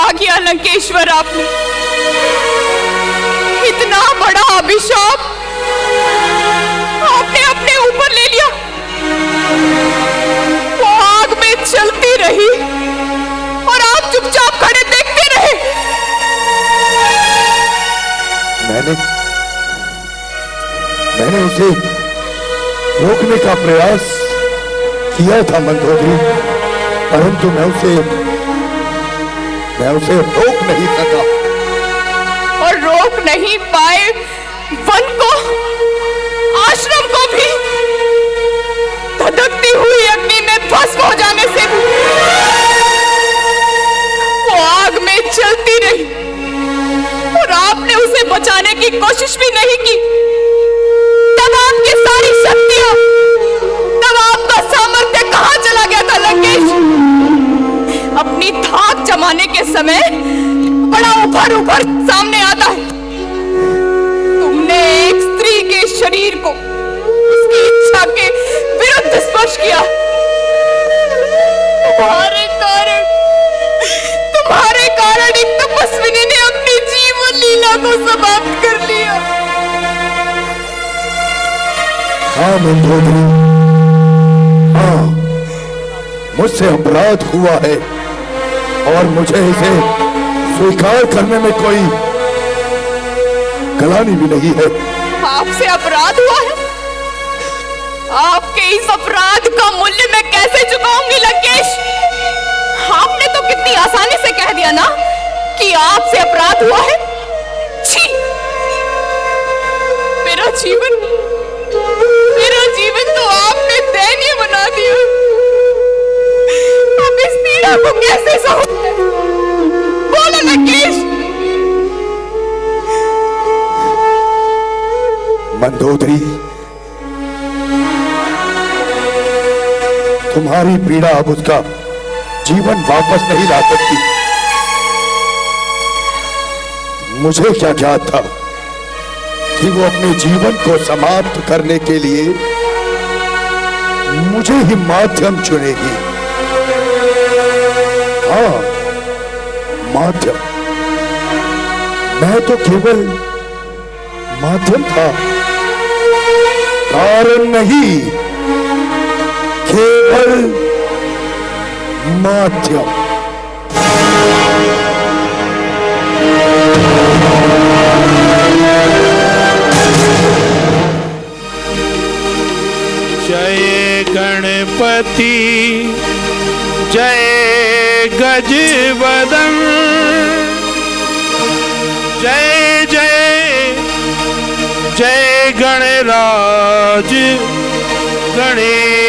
क्या किया लंकेश्वर आपने? इतना बड़ा अभिशाप आपने अपने ऊपर ले लिया। वो आग में चलती रही और आप चुपचाप खड़े देखते रहे। मैंने उसे रोकने का प्रयास किया था मंदोदरी, परंतु मैं उसे रोक नहीं सका। और रोक नहीं पाए वन को, आश्रम को भी, धधकती हुई अग्नि में भस्म हो जाने से भी वो आग में चलती रही और आपने उसे बचाने की कोशिश भी नहीं की। तब आपकी सारी शक्तियां, तब आपका सामर्थ्य कहां चला गया था लंकेश? अपनी धाक जमाने के समय बड़ा उभर सामने आता है। तुमने एक स्त्री के शरीर को उसकी इच्छा के विरुद्ध स्पर्श किया। तुम्हारे कारण एक तपस्विनी ने अपनी जीवन लीला को समाप्त कर लिया। हाँ मंदोदरी, हाँ, मुझसे अपराध हुआ है और मुझे इसे स्वीकार करने में कोई गलानी भी नहीं है। आपसे अपराध हुआ है? आपके इस अपराध का मूल्य मैं कैसे चुकाऊंगी लंकेश? आपने तो कितनी आसानी से कह दिया ना कि आपसे अपराध हुआ है। छी! मेरा जीवन तो आपने दयनीय बना दिया। अब इस पीड़ा को कैसे सहूंगी? बोलो लंकेश। मंदोदरी, तुम्हारी पीड़ा अब उसका जीवन वापस नहीं ला सकती। मुझे क्या ज्ञात था कि वो अपने जीवन को समाप्त करने के लिए मुझे ही माध्यम चुनेगी। हाँ, माध्यम। मैं तो केवल माध्यम था, कारण नहीं, केवल माध्यम। जय गणपति जय गजवदन, जय जय जय गणराज गणेश।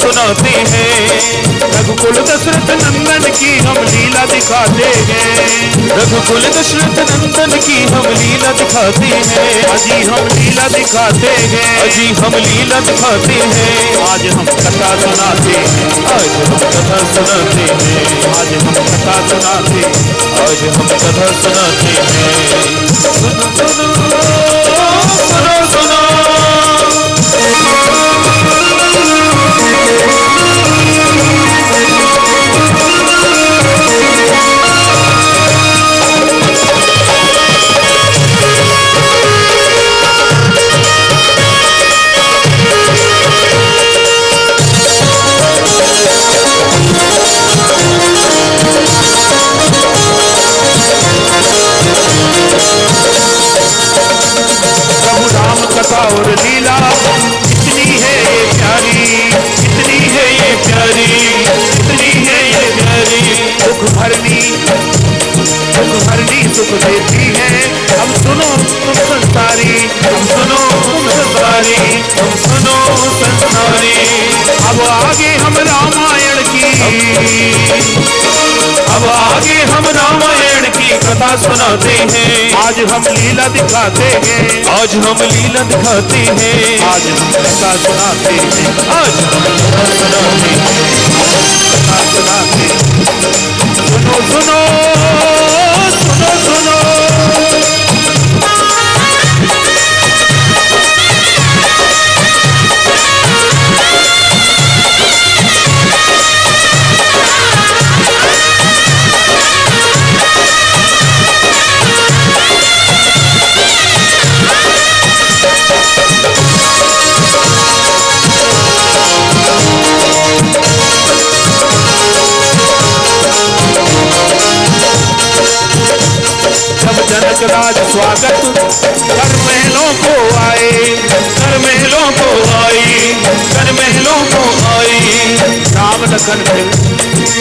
सुनाते हैं रघुकुल दशरथ नंदन की हम लीला दिखाते हैं। रघुकुल दशरथ नंदन की हम लीला दिखाते हैं। अजी हम लीला दिखाते हैं। अजी हम लीला दिखाते हैं। आज हम कथा सुनाते हैं। आज हम कथा सुनाते हैं। आज हम कथा सुनाते हैं। आज हम कथा सुनाते हैं। सुनो सुनो सुनो सुनो। सुख देती है। हम सुनो तुम संसारी, हम सुनो तुम संसारी, हम सुनो संसारी। अब आगे हम रामायण की, अब आगे हम रामायण की कथा सुनाते हैं। आज हम लीला दिखाते हैं, आज हम लीला दिखाते हैं, आज हम कथा सुनाते हैं, आज हम कथा सुनाते हैं, कथा सुनाते हैं। सुनो सुनो सुनो सुनो, जनक राज स्वागत कर महलों को आए, कर महलों को आई, कर महलों को आई। राम लखन फिर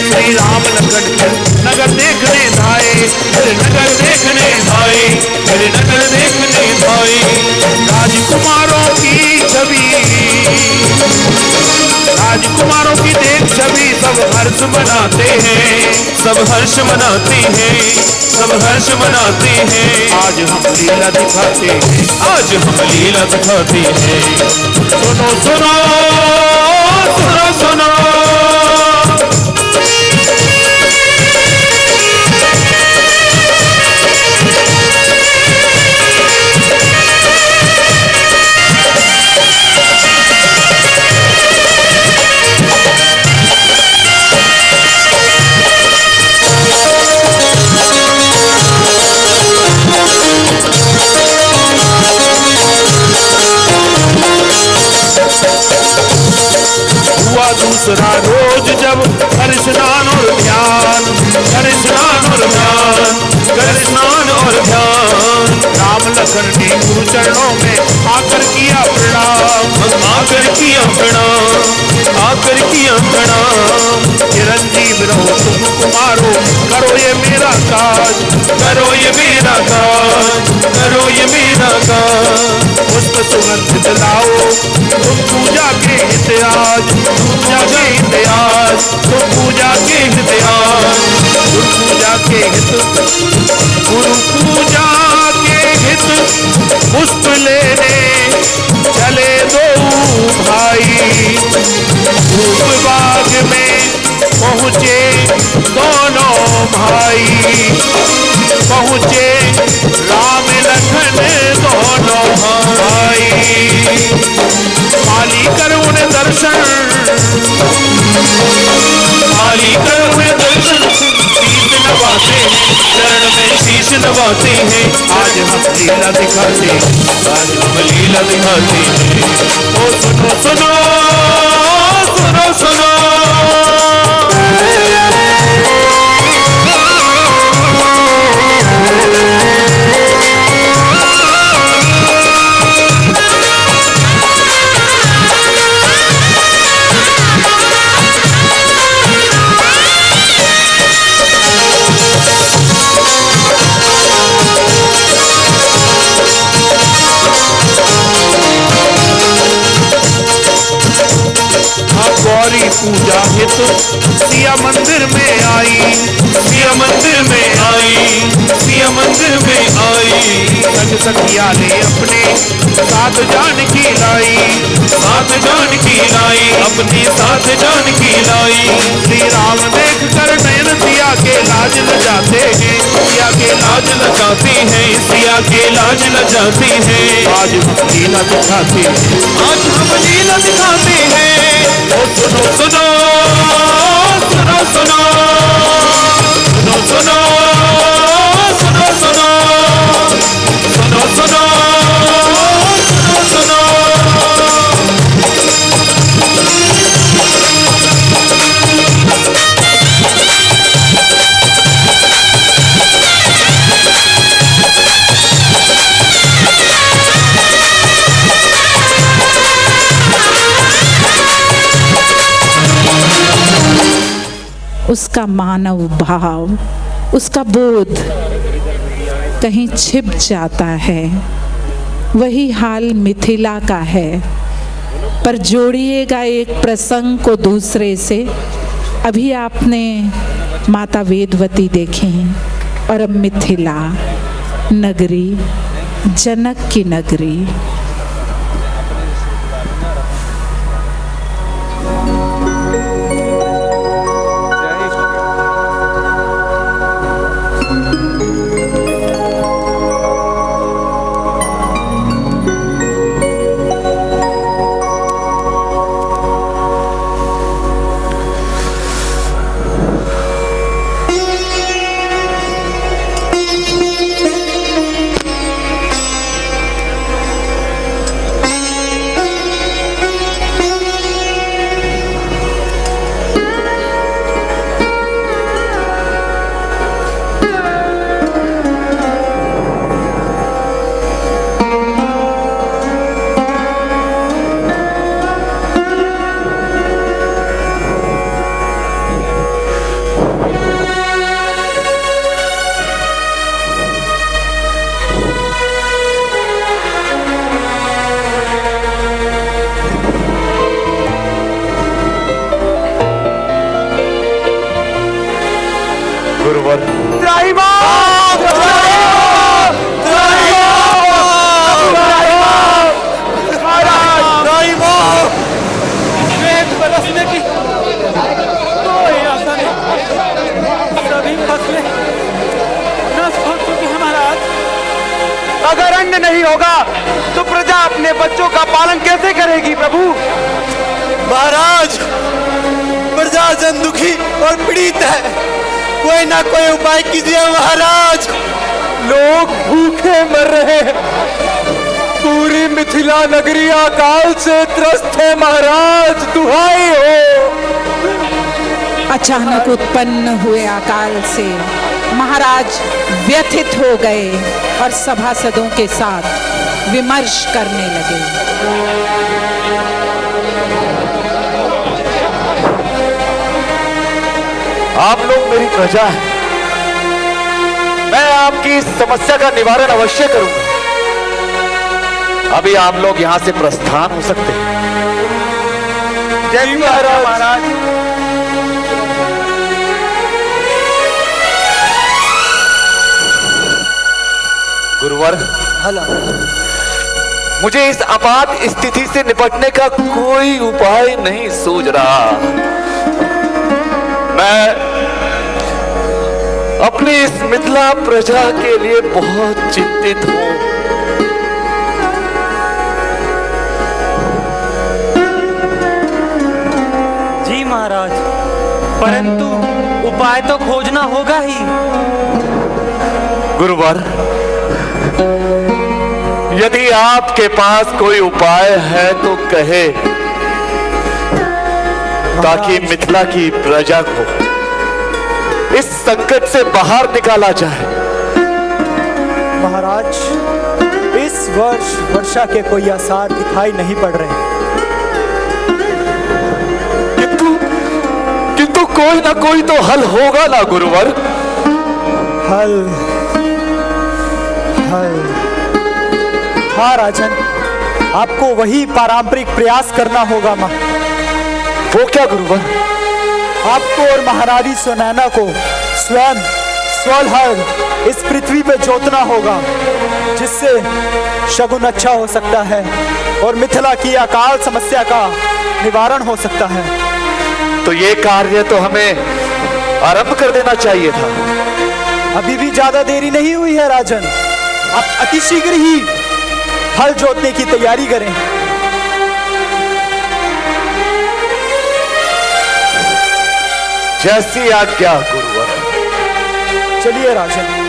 श्री राम लखन फिर नगर देखने आए, फिर नगर देखने आए, फिर नगर देखने आए। राजकुमारों की छवि, राजकुमारों की देख छवि सब हर्ष मनाते हैं, सब हर्ष मनाते हैं, सब हर्ष मनाते हैं। आज हम लीला दिखाते हैं, आज हम लीला दिखाते हैं। सुनो सुनो सुनो सुनो, दूसरा रोज जब कर स्नान और ध्यान, कर स्नान और ध्यान, कर स्नान और ध्यान। राम लखन ने गुरु चरणों में आकर किया प्रणाम, आकर किया प्रणाम, आकर किया प्रणाम। चिरंजीव रहो तुम कुमारो, करो ये मेरा काज, करो ये मेरा काज, करो ये मेरा काज। पुष्प सुगंध लाओ तुम पूजा के हित आज, पूजा के हित आज, तुम पूजा के हित आज। गुरु पूजा के हित, गुरु पूजा के हित पुष्प लेने चले दो भाई। धूप बाग में पहुँचे दोनों भाई, पहुँचे राम लखन दोनों भाई। माली कर उन्हें दर्शन, माली कर उन्हें दर्शन, शीश नवाते हैं, चरण में शीश नवाते हैं। आज हम लीला दिखाते हैं, आज हम लीला दिखाते हैं। ओ सुनो सुनो सुनो सुनो, गौरी पूजा हेतु सिया मंदिर में आई, सिया मंदिर में आई, सिया मंदिर में आई। संग सखिया ने अपने साथ जानकी लाई, साथ जानकी लाई, अपने साथ जानकी लाई। श्री राम देख कर नयन सिया के लाज लजाते हैं, सिया के लाज लजाते हैं, सिया के लाज लजाते हैं। आज हम लीला दिखाते हैं, आज हम लीला दिखाते हैं। ओ सुनो सुनो सुनो सुनो सुनो सुनो सुनो सुनो सुनो सुनो सुनो सुनो। उसका मानव भाव, उसका बोध कहीं छिप जाता है। वही हाल मिथिला का है। पर जोड़िएगा एक प्रसंग को दूसरे से। अभी आपने माता वेदवती देखी और अब मिथिला नगरी, जनक की नगरी। गुरुवर, बरसने की कोई आशा नहीं, सभी फसलें नष्ट हो चुकी हैं महाराज। अगर अन्न नहीं होगा तो प्रजा अपने बच्चों का पालन कैसे करेगी प्रभु? महाराज, प्रजा जन दुखी और पीड़ित है, कोई ना कोई उपाय कीजिए महाराज। लोग भूखे मर रहे हैं, पूरी मिथिला नगरी अकाल से त्रस्त है महाराज, दुहाई हो। अचानक उत्पन्न हुए अकाल से महाराज व्यथित हो गए और सभासदों के साथ विमर्श करने लगे। आप लोग मेरी प्रजा हैं, मैं आपकी इस समस्या का निवारण अवश्य करूंगा। अभी आप लोग यहां से प्रस्थान हो सकते हैं। जय महाराज। गुरुवर, मुझे इस आपात स्थिति से निपटने का कोई उपाय नहीं सूझ रहा। मैं अपनी इस मिथिला प्रजा के लिए बहुत चिंतित हूं। जी महाराज, परंतु उपाय तो खोजना होगा ही। गुरुवर, यदि आपके पास कोई उपाय है तो कहे, ताकि मिथिला की प्रजा को इस संकट से बाहर निकाला जाए। महाराज, इस वर्ष वर्षा के कोई आसार दिखाई नहीं पड़ रहे, किंतु कोई ना कोई तो हल होगा ना गुरुवर। हल हाँ राजन, आपको वही पारंपरिक प्रयास करना होगा। वो क्या गुरुवर? आपको और महारानी सुनैना को स्वयं स्वहल इस पृथ्वी पे जोतना होगा, जिससे शगुन अच्छा हो सकता है और मिथिला की अकाल समस्या का निवारण हो सकता है। तो ये कार्य तो हमें आरंभ कर देना चाहिए था। अभी भी ज्यादा देरी नहीं हुई है राजन, आप अतिशीघ्र ही हल जोतने की तैयारी करें। जैसी आज्ञा गुरुवर। चलिए राजन।